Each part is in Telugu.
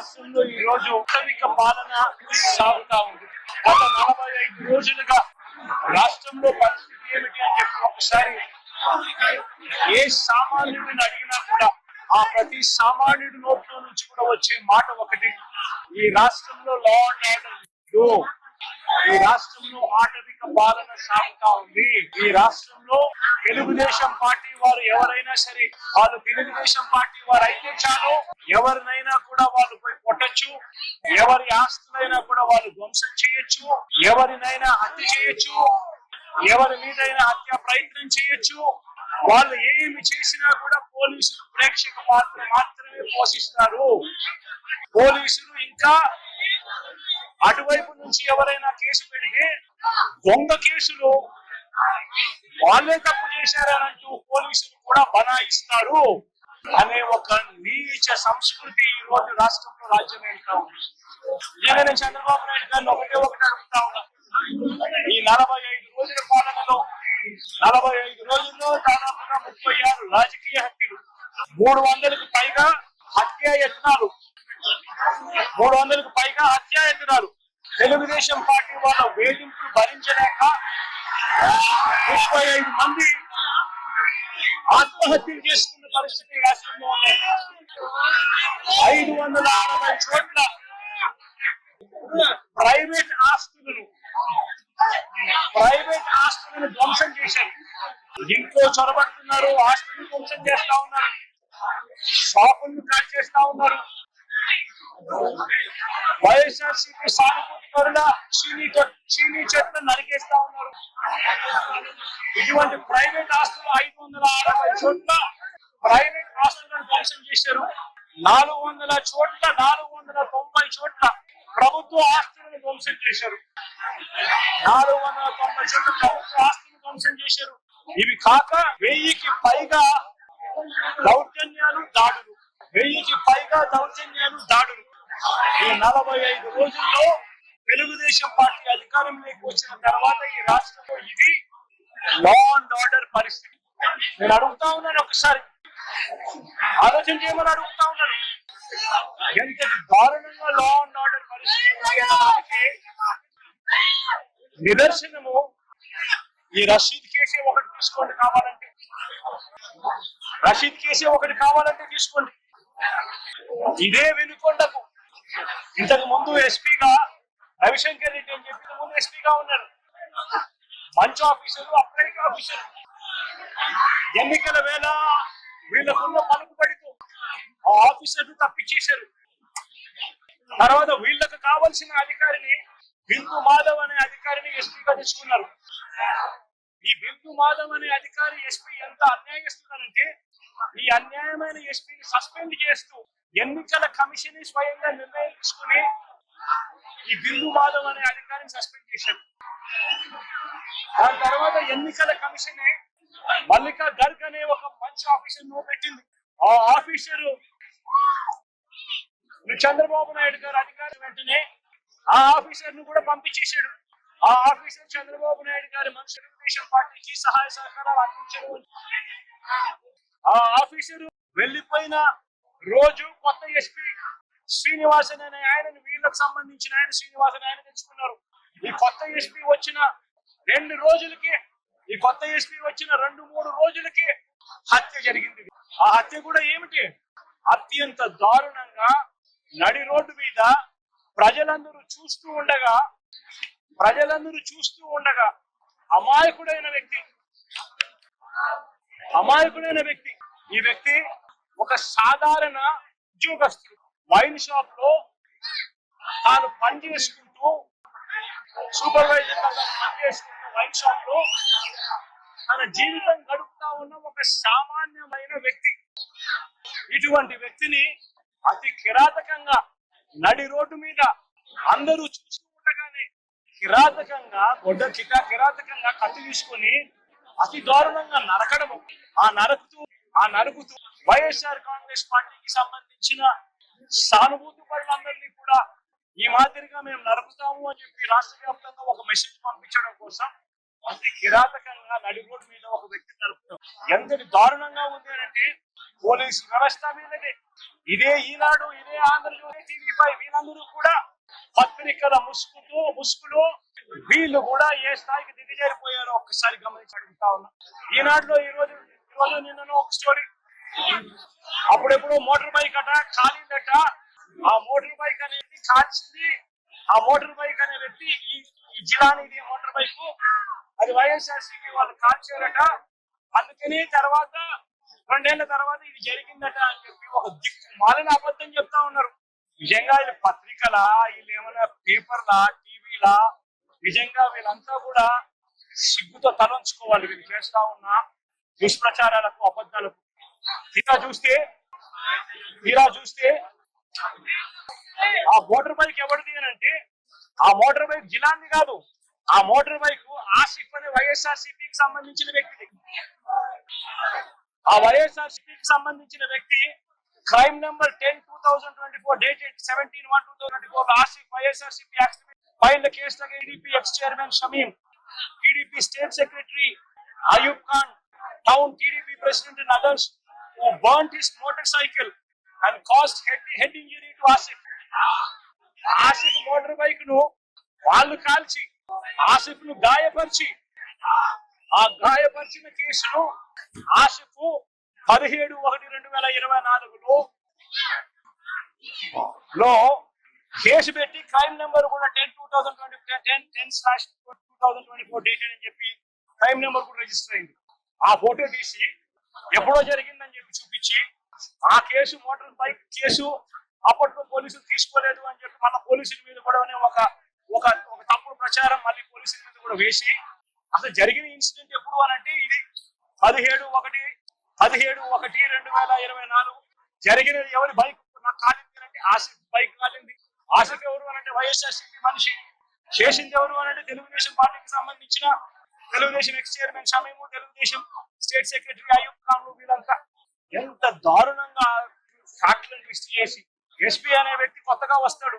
రాష్ట్రంలో ఈ రోజు వాస్తవిక పాలన సాగుతా ఉంది. గత 45 రోజులుగా రాష్ట్రంలో పరిస్థితి ఏమిటి అని చెప్పి ఒకసారి ఏ సామాన్యుడిని అడిగినా కూడా ఆ ప్రతి సామాన్యుడి నోట్లో నుంచి కూడా వచ్చే మాట ఒకటి: ఈ రాష్ట్రంలో లా అండ్ ఆర్డర్ లేదు, ఈ రాష్ట్రంలో ఆటవిక పాలన సాగుతా ఉంది, ఈ రాష్ట్రంలో తెలుగుదేశం పార్టీ వారు ఎవరైనా సరే, వాళ్ళు తెలుగుదేశం పార్టీ వారు అయితే చాలు, ఎవరినైనా కూడా వాళ్ళు పోయి కొట్టచ్చు, ఎవరి ఆస్తులైనా కూడా వాళ్ళు ధ్వంసం చేయొచ్చు, ఎవరినైనా హత్య చేయొచ్చు, ఎవరి మీదైనా హత్య ప్రయత్నం చేయొచ్చు. వాళ్ళు ఏమి చేసినా కూడా పోలీసులు ప్రేక్షక పాత్ర మాత్రమే పోషిస్తారు. పోలీసులు ఇంకా అటువైపు నుంచి ఎవరైనా కేసు పెడితే దొంగ కేసులు వాళ్ళే తప్పు చేశారనంటూ పోలీసులు కూడా బనాయిస్తారు అనే ఒక నీచ సంస్కృతి ఈ రోజు రాష్ట్రంలో రాజ్యం వెళ్తా ఉంది. నిజంగానే చంద్రబాబు నాయుడు గారిని ఒకటి అడుగుతా ఉన్నా, ఈ 45 రోజుల పాలనలో 45 రోజుల్లో దాదాపుగా 36 రాజకీయ హత్యలు, 300కు పైగా హత్యాయత్నాలు, 300కు పైగా హత్యాయత్నాలు, తెలుగుదేశం పార్టీ వాళ్ళ వేధింపులు భరించలేక 35 మంది ఆత్మహత్యలు చేసుకున్న పరిస్థితి రాష్ట్రంలో ఉన్నాయి. 560 చోట్ల ప్రైవేట్ ఆస్తులను ధ్వంసం చేశారు. ఇంట్లో చొరబడుతున్నారు, ఆస్తులను ధ్వంసం చేస్తా ఉన్నారు, షాపులను కాల్ చేస్తా ఉన్నారు. వైఎస్ఆర్సీపీ సానుభూతి పరుల చీనీ చెట్లు నరికేస్తా ఉన్నారు. ఇటువంటి ప్రైవేట్ ఆస్తులు 560 చోట్ల ప్రైవేట్ ఆస్తులను ధ్వంసం చేశారు. 400 చోట్ల 490 చోట్ల ప్రభుత్వ ఆస్తులను ధ్వంసం చేశారు. 490 చోట్ల ప్రభుత్వ ఆస్తులను ధ్వంసం చేశారు. ఇవి కాక 1000కి పైగా దౌర్జన్యాలు, దాడులు. 1000కి పైగా దౌర్జన్యాలు, దాడులు. ఈ 45 రోజుల్లో తెలుగుదేశం పార్టీ అధికారంలోకి వచ్చిన తర్వాత ఈ రాష్ట్రంలో ఇది లా అండ్ ఆర్డర్ పరిస్థితి. నేను అడుగుతా ఉన్నాను, ఒకసారి ఆలోచన చేయమని అడుగుతా ఉన్నాను. ఎంతటి దారుణంగా లా అండ్ ఆర్డర్ పరిస్థితి నిదర్శనము ఈ రషీద్ కేసే ఒకటి తీసుకోండి, కావాలంటే రషీద్ కేసే ఒకటి కావాలంటే తీసుకోండి. ఇదే వెనుకొండకు ఇంతకు ముందు ఎస్పీగా రవిశంకర్ రెడ్డి అని చెప్పిన ముందు ఎస్పీగా ఉన్నారు. మంచి ఆఫీసరు, అప్లైడ్ ఆఫీసరు. ఎన్నికల వేళ వీళ్ళకున్న పలుకుబడితో ఆ ఆఫీసర్ తప్పించేశారు. తర్వాత వీళ్ళకు కావలసిన అధికారిని బిందు మాధవ్ అనే అధికారిని ఎస్పీగా తెచ్చుకున్నారు. ఈ బిందు మాధవ్ అనే అధికారి ఎస్పీ ఎంత అన్యాయస్తున్నారంటే, ఈ అన్యాయమైన ఎస్పీని సస్పెండ్ చేస్తూ ఎన్నికల కమిషన్ స్వయంగా నిర్ణయం తీసుకుని ఈ బిందు మాధవ్ అనే అధికారిని సస్పెండ్ చేశారు. దాని తర్వాత ఎన్నికల కమిషన్ మల్లికా గర్గ్ అనే ఒక మంచి ఆఫీసర్ ను పెట్టింది. ఆ ఆఫీసరు చంద్రబాబు నాయుడు గారు అధికారం వెంటనే ఆ ఆఫీసర్ ను కూడా పంపించేశాడు. ఆ ఆఫీసర్ చంద్రబాబు నాయుడు గారి మనుషులు తెలుగుదేశం పార్టీకి సహాయ సహకారాలు అందించడం. ఆ ఆఫీసరు వెళ్లిపోయిన రోజు కొత్త ఎస్పీ శ్రీనివాసన్ అనే ఆయనను, వీళ్ళకు సంబంధించిన ఆయన శ్రీనివాసన్ ఆయన తెచ్చుకున్నారు. ఈ కొత్త ఎస్పీ వచ్చిన 2 రోజులకి, ఈ కొత్త ఎస్పీ వచ్చిన 2-3 రోజులకి హత్య జరిగింది. ఆ హత్య కూడా ఏమిటి? అత్యంత దారుణంగా నడి రోడ్డు మీద ప్రజలందరూ చూస్తూ ఉండగా అమాయకుడైన వ్యక్తి, ఈ వ్యక్తి ఒక సాధారణ ఉద్యోగస్తుడు. వైన్ షాప్ లో తాను పనిచేసుకుంటూ, సూపర్వైజర్ పనిచేసుకుంటూ వైన్ షాప్ లో తన జీవితం గడుపుతా ఉన్న ఒక సామాన్యమైన వ్యక్తి. ఇటువంటి వ్యక్తిని అతి కిరాతకంగా నడి రోడ్డు మీద అందరూ చూస్తూ ఉండగానే కిరాతకంగా కత్తి తీసుకొని అతి దారుణంగా నరకడము. ఆ నరుకుతూ వైఎస్ఆర్ కాంగ్రెస్ పార్టీకి సంబంధించిన సానుభూతి పరులందరినీ కూడా ఈ మాదిరిగా మేము నరుకుతాము అని చెప్పి రాష్ట్ర వ్యాప్తంగా ఒక మెసేజ్ పంపించడం కోసం అతి కిరాతకంగా నడి రోడ్డు మీద ఒక వ్యక్తి నరుకుతాం. ఎంతటి దారుణంగా ఉంది అంటే, పోలీసు వ్యవస్థ మీదనే. ఇదే ఈనాడు, ఇదే ఆంధ్రజ్యోతి, టీవీ5 వీళ్ళందరూ కూడా పత్రికల ముసుగులో వీళ్ళు కూడా ఏ స్థాయికి దిగజారిపోయారో ఒక్కసారి గమనించి అడుగుతా ఉన్నా. ఈనాడులో ఈ రోజు నిన్నను ఒక స్టోరీ, అప్పుడెప్పుడు మోటార్ బైక్ అట కాలిందట. ఆ మోటార్ బైక్ అనేది కాల్చింది, ఆ మోటార్ బైక్ అనే వ్యక్తి ఈ జిల్లాని మోటార్ బైక్ అది వైఎస్ఆర్సీపీ వాళ్ళు కాల్చారట. అందుకని తర్వాత 2 ఏళ్ల తర్వాత ఇది జరిగిందట అని చెప్పి ఒక మాలిన అబద్ధం చెప్తా ఉన్నారు. నిజంగా వీళ్ళు పత్రికలా, వీళ్ళు ఏమైనా పేపర్లా, టీవీలా? నిజంగా వీళ్ళంతా కూడా సిగ్గుతో తలంచుకోవాలి వీళ్ళు చేస్తా ఉన్న దుష్ప్రచారాలకు, అబద్ధాలకు. తీరా చూస్తే ఆ మోటార్ బైక్ ఎవరిది అని అంటే, ఆ మోటార్ బైక్ జిలాంది కాదు, ఆ మోటార్ బైక్ ఆసిఫ్ అనే వైఎస్ఆర్సీపీకి సంబంధించిన వ్యక్తి. ఆ వైఎస్ఆర్సీపీకి సంబంధించిన వ్యక్తి crime number 10/2024 dated 17/1/2024 Asif YSRCP filed the case against TDP ex-chairman Shamim, TDP state secretary Ayub Khan, town TDP president and others who burnt his motorcycle and caused head injury to Asif. Asif motor bike ను వాళ్ళు కాల్చి ఆసిఫ్ ను గాయపరిచి, ఆ గాయపరిచిన కేసును ఆసిఫ్ 17/1/2024 కేసు పెట్టి క్రైమ్ నెంబర్ కూడా 10/2024 డేటెడ్ అని చెప్పి క్రైమ్ నెంబర్ కూడా రిజిస్టర్ అయింది. ఆ ఫోటో తీసి ఎప్పుడో జరిగిందని చెప్పి చూపించి, ఆ కేసు మోటార్ బైక్ కేసు అప్పట్లో పోలీసులు తీసుకోలేదు అని చెప్పి మళ్ళీ పోలీసుల మీద కూడా ఒక తప్పుడు ప్రచారం మళ్ళీ పోలీసుల మీద కూడా వేసి, అసలు జరిగిన ఇన్సిడెంట్ ఎప్పుడు అని అంటే ఇది 17/1/2024 జరిగినది. ఎవరి బైక్ నాకు కాలింది అంటే ఆసిఫ్ బైక్ కాలింది. ఆసిఫ్ ఎవరు అని అంటే వైఎస్ఆర్సీపీ మనిషి. చేసింది ఎవరు అని అంటే తెలుగుదేశం పార్టీకి సంబంధించిన Telugu Desam X chairman Shamim, Telugu Desam state secretary Ayub Khan. వీళ్ళంతా ఎంత దారుణంగా ఫ్యాక్ట్లను ట్విస్ట్ చేసి, ఎస్పీ అనే వ్యక్తి కొత్తగా వస్తాడు,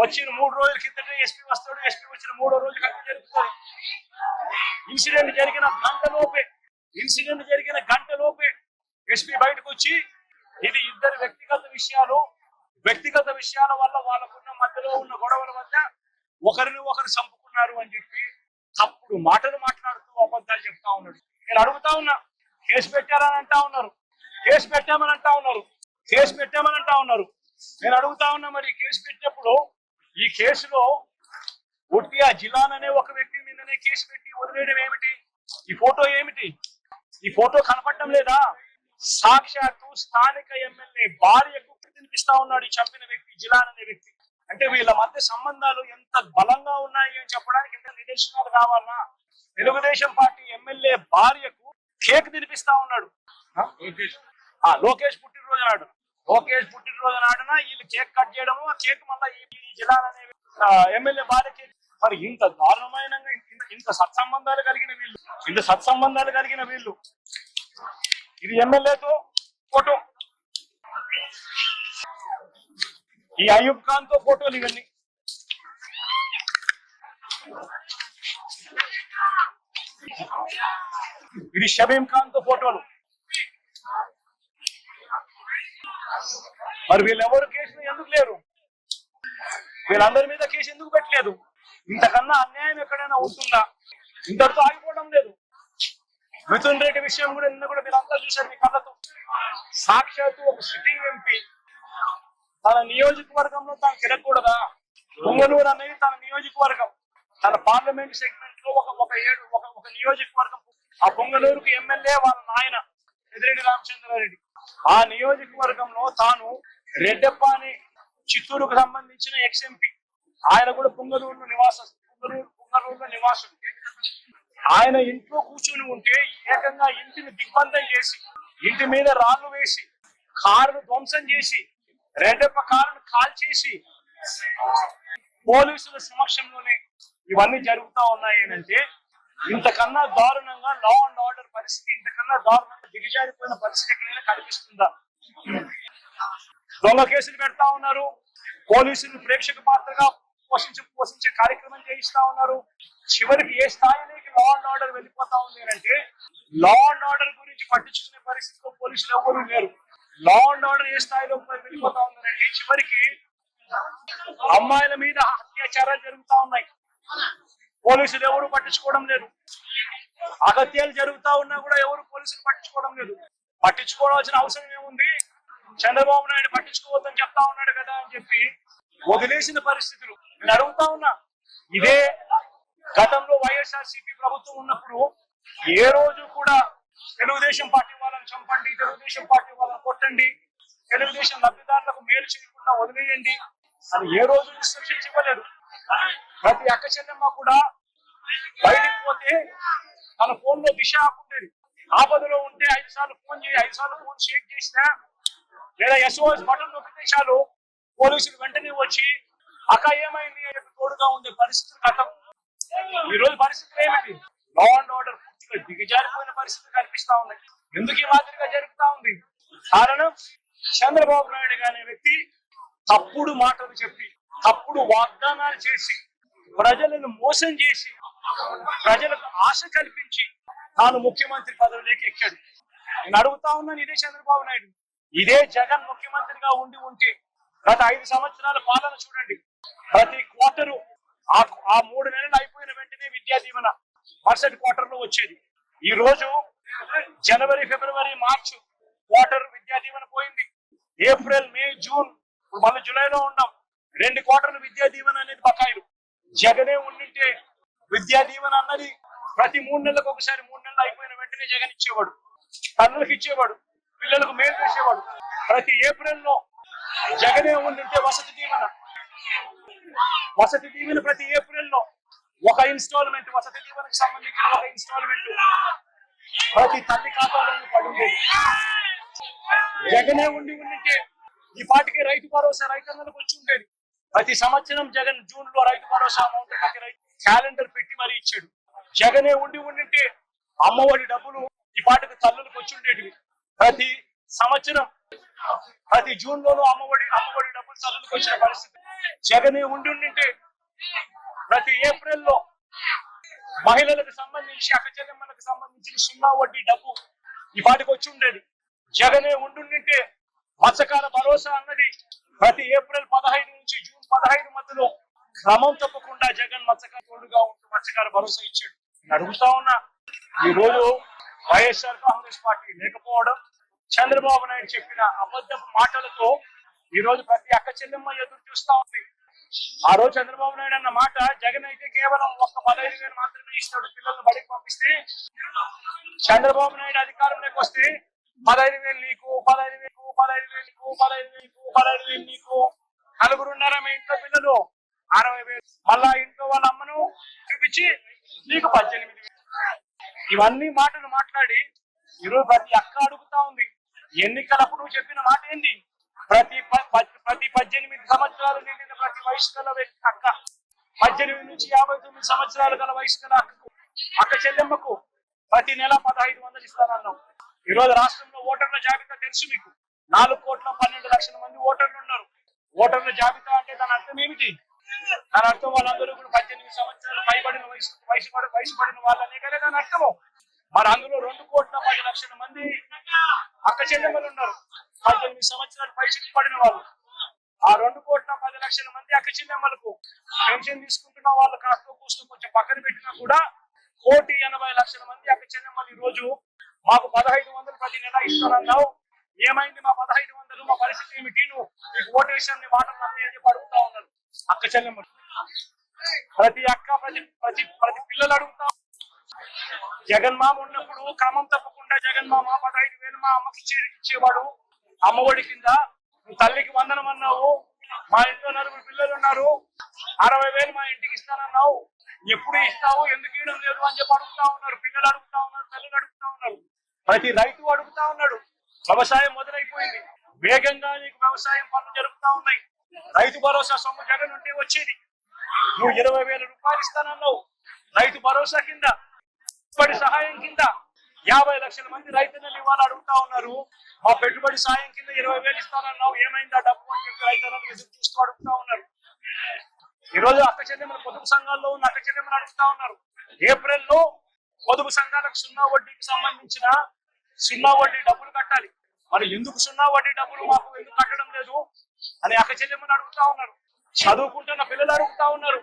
వచ్చిన 3 రోజుల కిందటే ఎస్పీ వస్తాడు, ఎస్పీ వచ్చిన 3వ రోజు హత్య జరుగుతుంది. ఇన్సిడెంట్ జరిగిన గంట లోపే ఎస్పీ బయటకు వచ్చి ఇది ఇద్దరు వ్యక్తిగత విషయాల వల్ల వాళ్ళకున్న మధ్యలో ఉన్న గొడవల వల్ల ఒకరిని ఒకరు చంపుకున్నారు అని చెప్పి తప్పుడు మాటలు మాట్లాడుతూ అబద్ధాలు చెప్తా ఉన్నాడు. నేను అడుగుతా ఉన్నా, కేసు పెట్టామని అంటా ఉన్నారు. నేను అడుగుతా ఉన్నా, మరి కేసు పెట్టినప్పుడు ఈ కేసులో ఒట్టి ఆ జిలాన్ అనే ఒక వ్యక్తి మీదనే కేసు పెట్టి వదిలేయడం ఏమిటి? ఈ ఫోటో ఏమిటి? ఈ ఫోటో కనపడటం లేదా? సాక్షాత్తు స్థానిక ఎమ్మెల్యే భార్యకు తినిపిస్తా ఉన్నాడు ఈ చంపిన వ్యక్తి, జిలాన్ అనే వ్యక్తి. అంటే వీళ్ళ మధ్య సంబంధాలు ఎంత బలంగా ఉన్నాయి అని చెప్పడానికి ఎంత నిదర్శనాలు కావాలన్నా? తెలుగుదేశం పార్టీ ఎమ్మెల్యే భార్యకు కేక్ తినిపిస్తా ఉన్నాడు. లోకేష్ పుట్టినరోజు నాడున వీళ్ళు కేక్ కట్ చేయడము, ఆ కేక్ మళ్ళీ ఈ జిలాన్ అనే ఎమ్మెల్యే భార్య కేక్. మరి ఇంత దారుణమైన ఇంత సత్సంబంధాలు కలిగిన వీళ్ళు ఇది ఎమ్మెల్యేతో ఫోటో, ఈ అయూబ్ ఖాన్ తో ఫోటోలు, ఇవన్నీ ఇది షమీం ఖాన్ తో ఫోటోలు. మరి వీళ్ళెవరు కేసులు ఎందుకు లేరు? వీళ్ళందరి మీద కేసు ఎందుకు పెట్టలేదు? ఇంతకన్నా అన్యాయం ఎక్కడైనా ఉంటుందా? ఇంతటితో ఆగిపోవడం లేదు. మిథున్ రెడ్డి విషయం కూడా నిన్న కూడా మీరంతా చూశారు మీ కళ్ళతో. సాక్షాత్తు ఒక సిట్టింగ్ ఎంపీ తన నియోజకవర్గంలో తాను తిరగకూడదా? పొంగనూరు అనేది తన నియోజకవర్గం, తన పార్లమెంట్ సెగ్మెంట్ లో ఒక నియోజకవర్గం. ఆ పొంగనూరుకు ఎమ్మెల్యే వాళ్ళ నాయన పెద్దిరెడ్డి రామచంద్రారెడ్డి. ఆ నియోజకవర్గంలో తాను రెడ్డప్ప అని చిత్తూరుకు సంబంధించిన ఎక్స్ ఎంపీ, ఆయన కూడా పొంగనూరులో నివాసం. ఆయన ఇంట్లో కూర్చొని ఉంటే ఏకంగా ఇంటిని దిగ్బంధం చేసి, ఇంటి మీద రాళ్లు వేసి, కారును ధ్వంసం చేసి, రెడ్డప్ప కారును కాల్చేసి పోలీసుల సమక్షంలోనే ఇవన్నీ జరుగుతా ఉన్నాయి అంటే, ఇంతకన్నా దారుణంగా లా అండ్ ఆర్డర్ పరిస్థితి, ఇంతకన్నా దారుణంగా దిగజారిపోయిన పరిస్థితి ఎక్కడైనా కనిపిస్తుందా? దొంగ కేసులు పెడతా ఉన్నారు, పోలీసులు ప్రేక్షక పాత్రగా పోషించే కార్యక్రమం చేయిస్తా ఉన్నారు. చివరికి ఏ స్థాయిలోకి లా అండ్ ఆర్డర్ వెళ్ళిపోతా ఉంది అంటే, లా అండ్ ఆర్డర్ గురించి పట్టించుకునే పరిస్థితిలో పోలీసులు ఎవరు లేరు. లా అండ్ ఆర్డర్ ఏ స్థాయిలో వెళ్ళిపోతా ఉందంటే చివరికి అమ్మాయిల మీద అత్యాచారాలు జరుగుతా ఉన్నాయి. పోలీసులు ఎవరు పట్టించుకోవడం లేదు. అగత్యాలు జరుగుతా ఉన్నా కూడా ఎవరు పోలీసులు పట్టించుకోవడం లేదు. పట్టించుకోవాల్సిన అవసరం ఏముంది? చంద్రబాబు నాయుడు పట్టించుకోవద్దని చెప్తా ఉన్నాడు కదా అని చెప్పి వదిలేసిన పరిస్థితులు నేను అడుగుతా ఉన్నా. ఇదే గతంలో వైఎస్ఆర్సీపీ ప్రభుత్వం ఉన్నప్పుడు ఏ రోజు కూడా తెలుగుదేశం పార్టీ వాళ్ళని చంపండి, తెలుగుదేశం పార్టీ వాళ్ళని కొట్టండి, తెలుగుదేశం లబ్ధిదారులకు మేలు చేయకుండా వదిలేయండి అని ఏ రోజు ఇన్స్ట్రక్షన్స్ ఇవ్వలేదు. ప్రతి అక్క చెల్లెమ్మ కూడా బయటికి పోతే తన ఫోన్ లో దిశ ఆపుండేది. ఆపదలో ఉంటే 5 సార్లు ఫోన్ చేయి, 5 సార్లు ఫోన్ షేక్ చేసినా లేదా SOS బటన్ నొక్కితే చాలు పోలీసులు వెంటనే వచ్చి అక్క ఏమైంది అని చెప్పి తోడుగా ఉండే పరిస్థితులు గతం. ఈ రోజు పరిస్థితులు ఏమిటి? లా అండ్ ఆర్డర్ పూర్తిగా దిగజారిపోయిన పరిస్థితులు కనిపిస్తా ఉన్నాయి. ఎందుకు ఈ మాదిరిగా జరుగుతా ఉంది? కారణం చంద్రబాబు నాయుడు అనే వ్యక్తి తప్పుడు మాటలు చెప్పి, తప్పుడు వాగ్దానాలు చేసి, ప్రజలను మోసం చేసి, ప్రజలకు ఆశ కల్పించి తాను ముఖ్యమంత్రి పదవిలోకి ఎక్కాడు. నేను అడుగుతా ఉన్నాను, ఇదే చంద్రబాబు నాయుడు, ఇదే జగన్ ముఖ్యమంత్రిగా ఉండి ఉంటే గత 5 సంవత్సరాల పాలన చూడండి. ప్రతి క్వార్టరు ఆ 3 నెలలు అయిపోయిన వెంటనే విద్యా దీవెన మరుసటి క్వార్టర్ లో వచ్చేది. ఈ రోజు జనవరి, ఫిబ్రవరి, మార్చ్ క్వార్టర్ విద్యా దీవెన పోయింది. ఏప్రిల్, మే, జూన్, మళ్ళీ జూలైలో ఉన్నాం. 2 క్వార్టర్లు విద్యా దీవెన అనేది బకాయిలు. జగనే ఉండింటే విద్యా దీవెన అన్నది ప్రతి 3 నెలలకు ఒకసారి, 3 నెలలు అయిపోయిన వెంటనే జగన్ ఇచ్చేవాడు, తల్లులకు ఇచ్చేవాడు, పిల్లలకు మేలు చేసేవాడు. ప్రతి ఏప్రిల్ లో జగనే ఉండింటే వసతి దీవెన ప్రతి ఏప్రిల్ లో ఒక ఇన్స్టాల్మెంట్, వసతి దీవెనకు సంబంధించిన ఒక ఇన్స్టాల్మెంట్ ప్రతి తల్లి ఖాతాలో పడింది. జగనే ఉండింటే ఈ పాటికి రైతు భరోసా రైతన్నలకు వచ్చి ఉండేది. ప్రతి సంవత్సరం జగన్ జూన్ లో రైతు భరోసా అమౌంట్ ప్రతి రైతు క్యాలెండర్ పెట్టి మరీ ఇచ్చాడు. జగనే ఉండింటే అమ్మఒడి డబ్బులు ఈ పాటికి తల్లులకు వచ్చి ఉండేటివి. ప్రతి సంవత్సరం ప్రతి జూన్ లోనూ అమ్మఒడి డబ్బులు తల్లులకు వచ్చిన పరిస్థితి. జగనే ఉండింటే ప్రతి ఏప్రిల్ లో మహిళలకు సంబంధించి, అక్క చెల్లెమ్మలకు సంబంధించిన 0 వడ్డీ డబ్బు ఈ పాటికి వచ్చి ఉండేది. జగనే ఉండింటే మత్స్యకార భరోసా అన్నది ప్రతి ఏప్రిల్ 15 నుంచి జూన్ 15 మధ్యలో క్రమం తప్పకుండా జగన్ మత్స్యకార తోడుగా ఉంటూ మత్స్యకార భరోసా ఇచ్చాడు. నేను అడుగుతా ఉన్నా, ఈ రోజు వైఎస్ఆర్ కాంగ్రెస్ పార్టీ లేకపోవడం, చంద్రబాబు నాయుడు చెప్పిన అబద్ధపు మాటలతో ఈ రోజు ప్రతి అక్క చెల్లెమ్మ ఎదురు చూస్తా ఉంది. ఆ రోజు చంద్రబాబు నాయుడు అన్న మాట, జగన్ అయితే కేవలం 15,000 మాత్రమే ఇస్తాడు పిల్లల్ని బడికి పంపిస్తే, చంద్రబాబు నాయుడు అధికారంలోకి వస్తే 15,000 నీకు, 15,000 నీకు, 15,000 నీకు, 15,000 నీకు, నలుగురున్నారా మీ ఇంట్లో పిల్లలు 60,000, మళ్ళా ఇంట్లో వాళ్ళ అమ్మను చూపించి నీకు 18,000. ఇవన్నీ మాటలు మాట్లాడి ఈరోజు ప్రతి అక్క అడుగుతా ఉంది. ఎన్నికలప్పుడు చెప్పిన మాట ఏంది? ప్రతి 18 సంవత్సరాలు నిండిన ప్రతి వయసు గల అక్క, 18 నుంచి 59 సంవత్సరాలు గల వయసు గల అక్క చెల్లెమ్మకు ప్రతి నెల 1,500 ఇస్తానన్నాం. ఈ రోజు రాష్ట్రంలో ఓటర్ల జాబితా తెలుసు మీకు. 4,12,00,000 మంది ఓటర్లు ఉన్నారు. ఓటర్ల జాబితా అంటే దాని అర్థం ఏమిటి? దాని అర్థం వాళ్ళందరూ కూడా 18 సంవత్సరాలు పైబడిన వయసు పడిన వాళ్ళనే కదా దాని అర్థము. మరి అందులో 2,10,00,000 మంది అక్క చెల్లెమ్మలు ఉన్నారు, 18 సంవత్సరాలు పైచికి పడిన వాళ్ళు. ఆ 2,10,00,000 మంది అక్క చెల్లెమ్మలకు పెన్షన్ తీసుకుంటున్న వాళ్ళు కాస్త కూస్తూ కొంచెం పక్కన పెట్టినా కూడా 1,80,00,000 మంది అక్క చెల్లెమ్మలు ఈ రోజు మాకు 1,500 ప్రతి నెల ఇస్తానన్నావు, ఏమైంది మా 1,500, మా పరిస్థితి ఏమిటి, నువ్వు నీకు ఓటేషన్ మాటలు నమ్మి అని చెప్పి అడుగుతా ఉన్నారు అక్క చెల్లెమ్మలు. ప్రతి అక్క ప్రతి పిల్లలు అడుగుతా. జగన్ మామ ఉన్నప్పుడు క్రమం తప్పకుండా జగన్ మామ 15,000 మా అమ్మకి ఇచ్చేవాడు అమ్మఒడి కింద. నువ్వు తల్లికి వందనం అన్నావు, మా ఇంట్లో 9 పిల్లలు ఉన్నారు, 60,000 మా ఇంటికి ఇస్తానన్నావు, ఎప్పుడు ఇస్తావు, ఎందుకు ఇవ్వడం లేదు అని చెప్పి అడుగుతా ఉన్నారు. పిల్లలు అడుగుతా ఉన్నారు, తల్లులు అడుగుతా ఉన్నారు, ప్రతి రైతు అడుగుతా ఉన్నాడు. వ్యవసాయం మొదలైపోయింది, వేగంగా నీకు వ్యవసాయం పనులు జరుగుతా ఉన్నాయి. రైతు భరోసా సొమ్ము జగన్ ఉంటే వచ్చేది. నువ్వు 20,000 రూపాయలు ఇస్తానన్నావు రైతు భరోసా కింద. పెట్టుబడి సహాయం కింద 50,00,000 మంది రైతన్నలు ఇవాళ అడుగుతా ఉన్నారు. మా పెట్టుబడి సాయం కింద 20,000 ఇస్తానన్నావు, ఏమైంది ఆ డబ్బు అని చెప్పి రైతన్నలు ఎదురు చూస్తూ అడుగుతా ఉన్నారు. ఈ రోజు అక్క చెల్లెమ్మల పొదుపు సంఘాల్లో ఉన్న అక్క చెల్లెమ్మలు అడుగుతా ఉన్నారు. ఏప్రిల్ లో పొదుపు సంఘాలకు 0 వడ్డీకి సంబంధించిన 0 వడ్డీ డబ్బులు కట్టాలి. మరి ఎందుకు సున్నా వడ్డీ డబ్బులు మాకు ఎందుకు కట్టడం లేదు అని అక్క చెల్లెమ్మని అడుగుతా ఉన్నారు. చదువుకుంటున్న పిల్లలు అడుగుతా ఉన్నారు.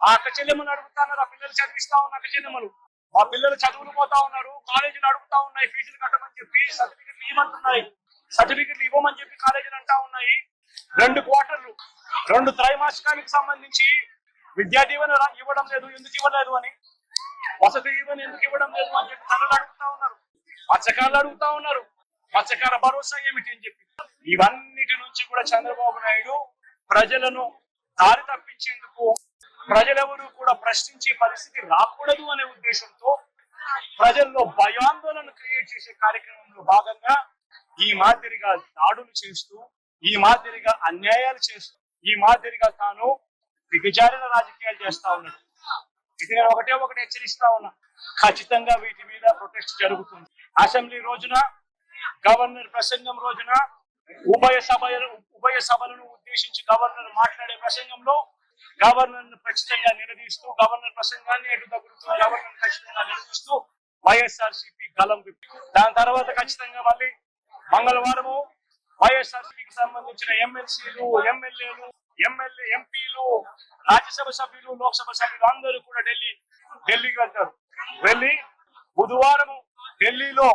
ఆ అక్క చెల్లెమ్మని అడుగుతా ఉన్నారు. ఆ పిల్లలు చదివిస్తా ఉన్న అక్క చెల్లెమ్మలు మా పిల్లలు చదువులు పోతా ఉన్నారు. కాలేజీలు అడుగుతా ఉన్నాయి ఫీజులు కట్టమని చెప్పి, సర్టిఫికెట్లు ఇవ్వమంటున్నాయి. సర్టిఫికెట్లు ఇవ్వమని చెప్పి కాలేజీలు అంటా ఉన్నాయి. 2 క్వార్టర్లు 2 త్రైమాసికానికి సంబంధించి విద్యా దీవెన ఇవ్వడం లేదు, ఎందుకు ఇవ్వలేదు అని, వసతి దీవెన ఎందుకు ఇవ్వడం లేదు అని చెప్పి తల్లులు అడుగుతా ఉన్నారు. మత్స్యకారులు అడుగుతా ఉన్నారు. మత్స్యకార భరోసా ఏమిటి అని చెప్పి. ఇవన్నిటి నుంచి కూడా చంద్రబాబు నాయుడు ప్రజలను దారి తప్పించేందుకు, ప్రజలెవరూ కూడా ప్రశ్నించే పరిస్థితి రాకూడదు అనే ఉద్దేశంతో ప్రజల్లో భయాందోళన క్రియేట్ చేసే కార్యక్రమంలో భాగంగా ఈ మాదిరిగా దాడులు చేస్తూ, ఈ మాదిరిగా అన్యాయాలు చేస్తూ, ఈ మాదిరిగా తాను దిగజారిన రాజకీయాలు చేస్తా ఉన్నాడు. ఇది నేను ఒకటే హెచ్చరిస్తా ఉన్నా, ఖచ్చితంగా వీటి మీద ప్రొటెస్ట్ జరుగుతుంది. అసెంబ్లీ రోజున, గవర్నర్ ప్రసంగం రోజున, ఉభయ సభలను ఉద్దేశించి గవర్నర్ మాట్లాడే ప్రసంగంలో గవర్నర్ ను ఖచ్చితంగా నిలదీస్తూ, గవర్నర్ ప్రసంగాన్ని ఎటు తగ్గుతూ గవర్నర్ ఖచ్చితంగా నిలదీస్తూ వైఎస్ఆర్సీపీ గలం విప్పి, దాని తర్వాత ఖచ్చితంగా మళ్ళీ మంగళవారము వైఎస్ఆర్సీపీకి సంబంధించిన ఎమ్మెల్సీలు, ఎమ్మెల్యేలు, ఎంపీలు, రాజ్యసభ సభ్యులు, లోక్సభ సభ్యులు అందరూ కూడా ఢిల్లీకి వెళ్తారు. వెళ్ళి బుధవారము ఢిల్లీలో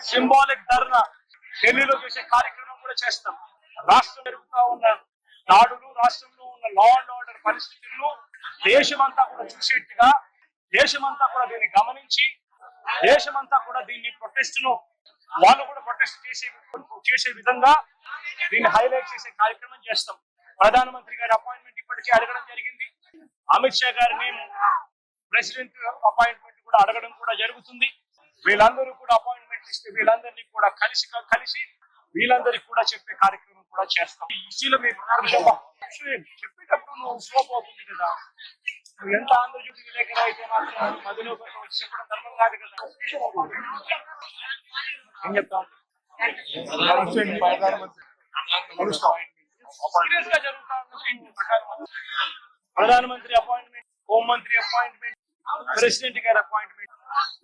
సింబాలిక్ ధర్నా ఢిల్లీలో చేసే కార్యక్రమం కూడా చేస్తాం. రాష్ట్రం జరుగుతా ఉన్న దాడులు, రాష్ట్రంలో ఉన్న లా అండ్ ఆర్డర్ పరిస్థితులను దేశమంతా కూడా చూసేట్టుగా, దేశమంతా కూడా దీన్ని గమనించి, దేశమంతా కూడా దీన్ని వాళ్ళు కూడా ప్రొటెస్ట్ చేసే విధంగా దీన్ని హైలైట్ చేసే కార్యక్రమం చేస్తాం. ప్రధానమంత్రి గారి అపాయింట్మెంట్ ఇప్పటికే అడగడం జరిగింది. అమిత్ షా గారిని ప్రెసిడెంట్ అపాయింట్మెంట్ కూడా అడగడం కూడా జరుగుతుంది. వీళ్ళందరూ కూడా అపాయింట్మెంట్ ఇస్తే వీళ్ళందరినీ కూడా కలిసి వీళ్ళందరికీ కూడా చెప్పే కార్యక్రమం కూడా చేస్తాం. ఈసీలో చెప్పేటప్పుడు నువ్వు స్లోప్ అవుతుంది కదా, నువ్వు ఎంత ఆంధ్రజ్యోతి విలేకరు అయితే మాత్రం మధ్యలో వచ్చి చెప్పడం ధర్మం కాదు కదా. ఏం చెప్తాం, సీరియస్ గా జరుగుతా ప్రధానమంత్రి అపాయింట్మెంట్, హోంమంత్రి అపాయింట్మెంట్, ప్రెసిడెంట్ గారి అపాయింట్మెంట్,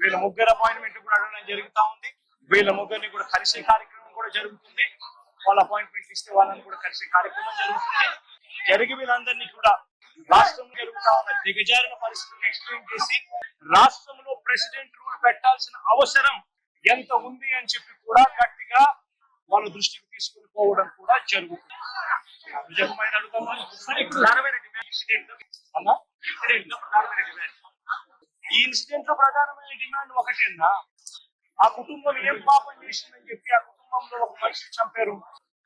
వీళ్ళ ముగ్గురు అపాయింట్మెంట్ కూడా అడగడం జరుగుతా ఉంది. వీళ్ళ ముగ్గురిని కూడా కలిసే కార్యక్రమం కూడా జరుగుతుంది. వాళ్ళ అపాయింట్మెంట్ ఇస్తే వాళ్ళని కూడా కలిసే కార్యక్రమం జరుగుతుంది. జరిగి వీళ్ళందరినీ కూడా రాష్ట్రంలో జరుగుతా ఉన్న దిగజారిన పరిస్థితులను ఎక్స్ప్లెయిన్ చేసి, రాష్ట్రంలో ప్రెసిడెంట్ రూల్ పెట్టాల్సిన అవసరం ఎంత ఉంది అని చెప్పి కూడా గట్టిగా వాళ్ళ దృష్టికి తీసుకుని పోవడం కూడా జరుగుతుంది. ఈ ఇన్సిడెంట్ లో ప్రధానమైన డిమాండ్ ఒకటేనా, ఆ కుటుంబం ఏం పాపం చేసిందని చెప్పి ఆ కుటుంబంలో ఒక మనిషిని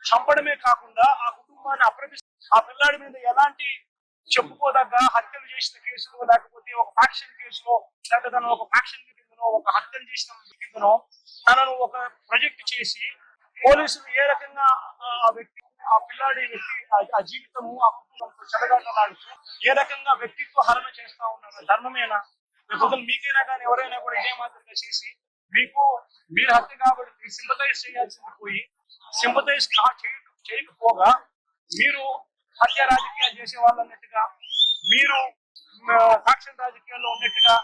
చంపడమే కాకుండా ఆ కుటుంబాన్ని ఆ పిల్లాడి మీద ఎలాంటి చెప్పుకోదగ్గ హత్యలు చేసిన కేసులో, లేకపోతే ఒక ఫ్యాక్షన్ కేసులో, లేకపోతే తను ఒక ఫ్యాక్షన్ కిందనో, ఒక హత్యలు చేసిన కిందనో తనను ఒక ప్రొజెక్ట్ చేసి పోలీసులు ఏ రకంగా ఆ వ్యక్తి, ఆ పిల్లాడి వ్యక్తి ఆ జీవితము, ఆ కుటుంబంతో చెలగాటలాడుతూ ఏ రకంగా వ్యక్తిత్వ హరణ చేస్తా ఉన్నారు. ధర్మమేనా? రేపు మీకైనా కానీ ఎవరైనా కూడా ఇదే మాదిరిగా చేసి మీరు హత్య కాబట్టి సింపతైజ్ చేయాల్సింది పోయి, సింపతైజ్ చేయకపోగా మీరు హత్య రాజకీయాలు చేసే వాళ్ళు అన్నట్టుగా, మీరు ఫ్యాక్షన్ రాజకీయాల్లో ఉన్నట్టుగా,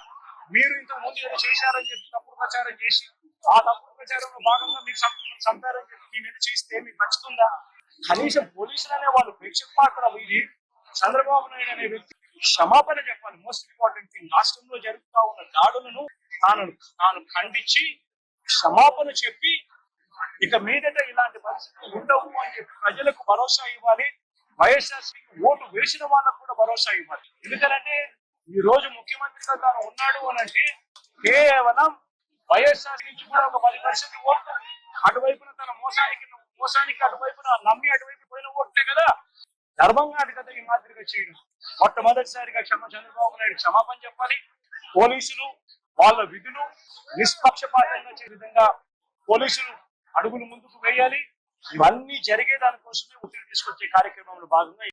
మీరు ఇంతకు ముందు ఏదో చేశారని చెప్పి తప్పుడు ప్రచారం చేసి, ఆ తప్పుడు ప్రచారంలో భాగంగా మీకు చంపారని చెప్పి మీ మీద చేస్తే మీకు నచ్చుతుందా? కనీసం పోలీసులు అనే వాళ్ళు ప్రేక్షక పాత్ర వీడి చంద్రబాబు నాయుడు అనే వ్యక్తి క్షమాపణ చెప్పాలి. మోస్ట్ ఇంపార్టెంట్ థింగ్, రాష్ట్రంలో జరుగుతా ఉన్న దాడులను తాను ఖండించి క్షమాపణ చెప్పి ఇక మీదట ఇలాంటి పరిస్థితులు ఉండవు అని చెప్పి ప్రజలకు భరోసా ఇవ్వాలి. వైఎస్ఆర్సీకి ఓటు వేసిన వాళ్ళకు కూడా భరోసా ఇవ్వాలి. ఎందుకంటే ఈ రోజు ముఖ్యమంత్రిగా తాను ఉన్నాడు అని అంటే కేవలం వైఎస్ఆర్ నుంచి కూడా ఒక 10% ఓట్లు అటువైపున తన మోసానికి అటువైపున నమ్మి అటువైపు పోయిన ఓట్లే కదా. ధర్మంగా అది కదా ఈ మాదిరిగా చేయడం. మొట్టమొదటిసారిగా చంద్రబాబు నాయుడు క్షమాపణ చెప్పాలి. పోలీసులు వాళ్ళ విధులు నిష్పక్షపాతంగా చేసే విధంగా పోలీసులు అడుగులు ముందుకు వేయాలి. ఇవన్నీ జరిగే దానికోసమే ఒత్తిడి తీసుకొచ్చే కార్యక్రమంలో భాగంగా